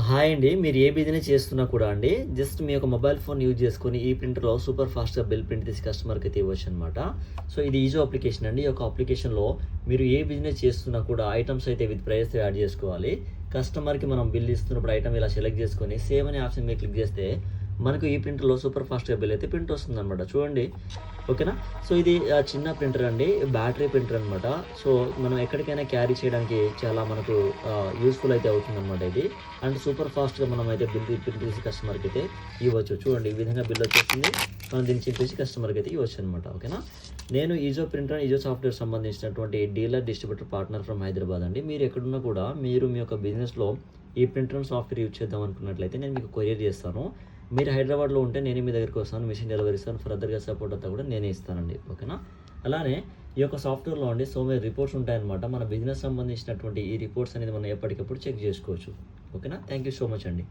Hi అండి. మీరు ఏ business చేస్తున్నా కూడా అండి, జస్ట్ మీ యొక్క మొబైల్ ఫోన్ యూజ్ చేసుకొని ఈ ప్రింటర్‌లో సూపర్ ఫాస్ట్‌గా బిల్ ప్రింట్ తీసి కస్టమర్‌కైతే ఇవ్వొచ్చనమాట. సో, ఇది ఈజో అప్లికేషన్ అండి. ఈ యొక్క అప్లికేషన్‌లో మీరు ఏ బిజినెస్ చేస్తున్నా కూడా ఐటెమ్స్ అయితే విత్ ప్రైస్ యాడ్ చేసుకోవాలి. కస్టమర్‌కి మనం బిల్ ఇస్తున్నప్పుడు ఐటెమ్ ఇలా సెలెక్ట్ చేసుకొని సేవ్ అనే ఆప్షన్ మీద క్లిక్ చేస్తే మనకు ఈ ప్రింటర్‌లో సూపర్ ఫాస్ట్‌గా బిల్ అయితే ప్రింట్ వస్తుందనమాట. చూడండి. ఓకేనా? సో, ఇది చిన్న ప్రింటర్ అండి. బ్యాటరీ ప్రింటర్ అనమాట. సో, మనం ఎక్కడికైనా క్యారీ చేయడానికి చాలా మనకు యూజ్‌ఫుల్ అయితే అవుతుందనమాట ఇది. అండ్ సూపర్ ఫాస్ట్‌గా మనమైతే ప్రింట్ తీసి కస్టమర్‌కైతే ఇవ్వచ్చు. చూడండి, ఈ విధంగా బిల్ వచ్చేస్తుంది. మనం దీన్ని చింపేసి కస్టమర్‌కైతే ఇవ్వచ్చనమాట. ఓకేనా? నేను ఈజో ప్రింటర్, ఈజో సాఫ్ట్‌వేర్ సంబంధించినటువంటి dealer, distributor partner from Hyderabad అండి. మీరు ఎక్కడున్నా కూడా మీరు మీ యొక్క బిజినెస్‌లో ఈ ప్రింటర్ అండ్ సాఫ్ట్‌వేర్ యూజ్ చేద్దాం అనుకున్నట్లయితే నేను మీకు కొరియర్ చేస్తాను. మీరు హైదరాబాద్‌లో ఉంటే నేనే మీ దగ్గరికి వస్తాను. మెషిన్ డెలివరీ ఇస్తాను. ఫర్దర్‌గా సపోర్ట్ అంతా కూడా నేనే ఇస్తానండి. ఓకేనా? అలానే ఈ యొక్క సాఫ్ట్‌వేర్‌లో అండి సో మెనీ రిపోర్ట్స్ ఉంటాయన్నమాట. మన బిజినెస్ సంబంధించినటువంటి ఈ రిపోర్ట్స్ అనేది మనం ఎప్పటికప్పుడు చెక్ చేసుకోవచ్చు. ఓకేనా? థ్యాంక్ యూ సో మచ్ అండి.